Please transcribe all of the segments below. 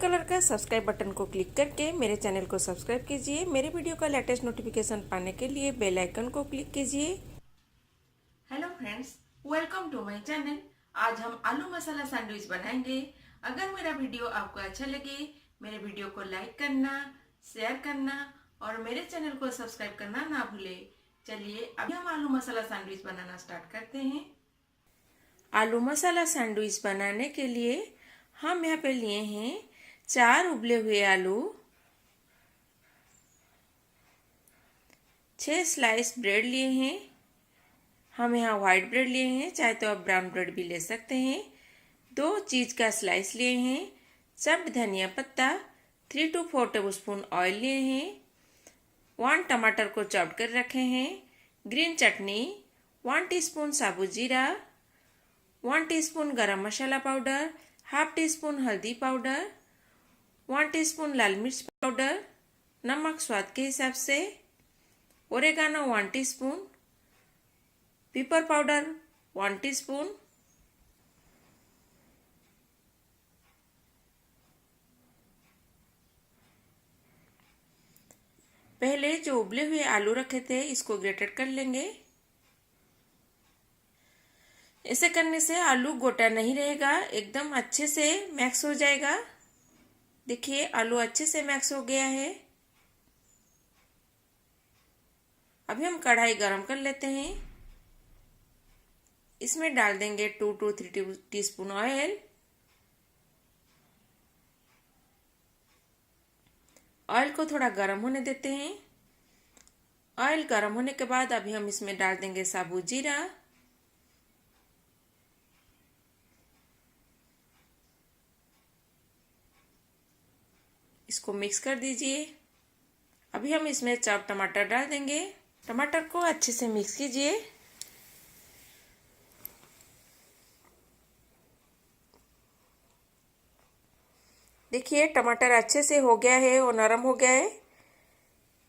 Colour का subscribe button को click करके मेरे चैनल को सब्सक्राइब कीजिए। मेरे वीडियो का लेटेस्ट नोटिफिकेशन पाने के लिए बेल आइकन को क्लिक कीजिए। Hello friends, welcome to my channel. आज हम आलू मसाला सैंडविच बनाएंगे। अगर मेरा वीडियो आपको अच्छा लगे, मेरे वीडियो को लाइक करना, शेयर करना और मेरे चैनल को सब्सक्राइब करना ना भूलें। चलिए अभी हम आलू मसाला सैंडविच बनाना स्टार्ट करते हैं। आलू मसाला सैंडविच बनाने के लिए हम यहाँ पे लिए हैं 4 उबले हुए आलू, 6 स्लाइस ब्रेड लिए हैं। हम यहाँ व्हाइट ब्रेड लिए हैं, चाहे तो आप ब्राउन ब्रेड भी ले सकते हैं। 2 चीज़ का स्लाइस लिए हैं, चप्ड धनिया पत्ता, 3 to 4 टेबलस्पून ऑयल लिए हैं, 1 टमाटर को चॉप कर रखे हैं, ग्रीन चटनी, 1 टीस्पून साबुत जीरा, 1 टीस्पून गरम मसाला पाउडर, हाफ टीस्पून हल्दी पाउडर, 1 टीस्पून लाल मिर्च पाउडर, नमक स्वाद के हिसाब से, oregano 1 teaspoon, pepper powder 1 teaspoon, पहले जो उबले हुए आलू रखे थे इसको ग्रेटेड कर लेंगे। ऐसे करने से आलू गोटा नहीं रहेगा, एकदम अच्छे से मैक्स हो जाएगा। देखिए आलू अच्छे से मैक्स हो गया है। अभी हम कढ़ाई गरम कर लेते हैं। इसमें डाल देंगे 2 to 3 टीस्पून ऑयल। ऑयल को थोड़ा गर्म होने देते हैं। ऑयल गर्म होने के बाद अभी हम इसमें डाल देंगे साबुत जीरा, इसको मिक्स कर दीजिए। अभी हम इसमें चॉप टमाटर डाल देंगे। टमाटर को अच्छे से मिक्स कीजिए। देखिए टमाटर अच्छे से हो गया है और नरम हो गया है।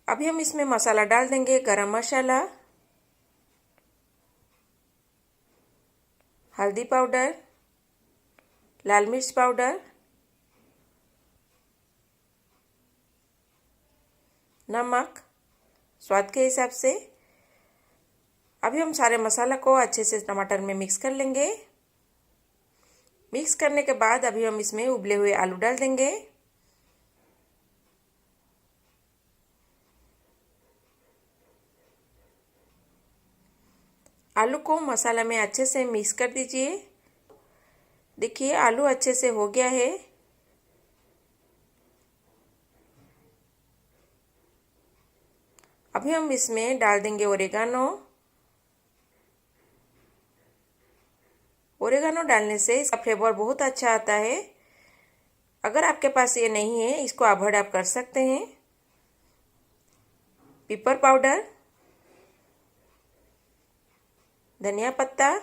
अभी हम इसमें मसाला डाल देंगे, गरम मसाला, हल्दी पाउडर, लाल मिर्च पाउडर, नमक स्वाद के हिसाब से। अभी हम सारे मसाला को अच्छे से टमाटर में मिक्स कर लेंगे। मिक्स करने के बाद अभी हम इसमें उबले हुए आलू डाल देंगे। आलू को मसाला में अच्छे से मिक्स कर दीजिए। देखिए आलू अच्छे से हो गया है। अभी हम इसमें डाल देंगे ओरेगानो। ओरेगानो डालने से इसका फ्लेवर बहुत अच्छा आता है। अगर आपके पास ये नहीं है, इसको अवॉइड आप कर सकते हैं। पेपर पाउडर, धनिया पत्ता,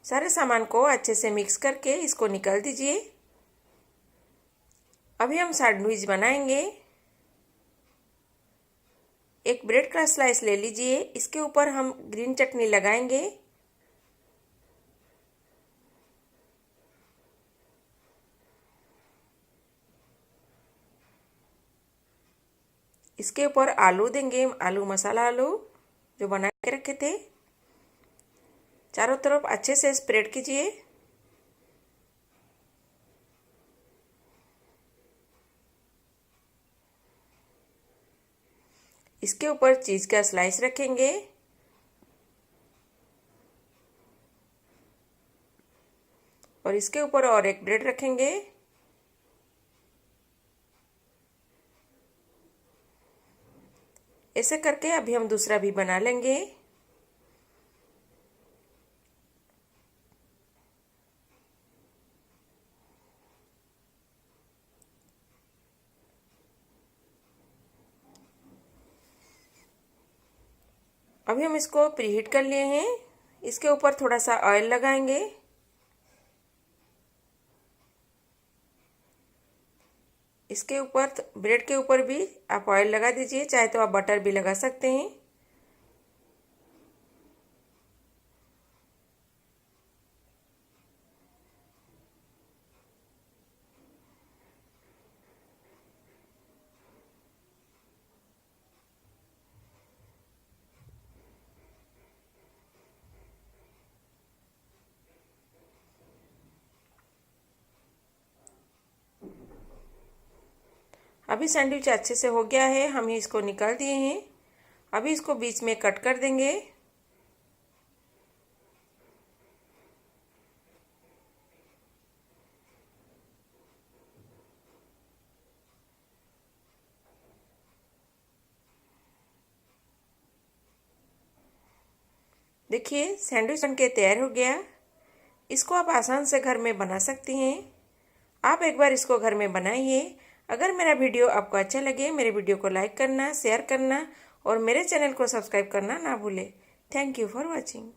सारे सामान को अच्छे से मिक्स करके इसको निकाल दीजिए। अभी हम सैंडविच बनाएंगे। एक ब्रेड का स्लाइस ले लीजिए, इसके ऊपर हम ग्रीन चटनी लगाएंगे। इसके ऊपर आलू देंगे, आलू मसाला आलू जो बना के रखे थे। चारों तरफ अच्छे से स्प्रेड कीजिए। इसके ऊपर चीज का स्लाइस रखेंगे। और इसके ऊपर और एक ब्रेड रखेंगे। ऐसे करके अभी हम दूसरा भी बना लेंगे। अभी हम इसको प्रीहीट कर लिए हैं। इसके ऊपर थोड़ा सा ऑयल लगाएंगे। इसके ऊपर ब्रेड के ऊपर भी आप ऑयल लगा दीजिए, चाहे तो आप बटर भी लगा सकते हैं। अभी सैंडविच अच्छे से हो गया है, हम इसको निकाल दिए हैं। अभी इसको बीच में कट कर देंगे। देखिए सैंडविच बनके तैयार हो गया। इसको आप आसान से घर में बना सकती हैं। आप एक बार इसको घर में बनाइए। अगर मेरा वीडियो आपको अच्छा लगे, मेरे वीडियो को लाइक करना, शेयर करना और मेरे चैनल को सब्सक्राइब करना ना भूलें। Thank you for watching.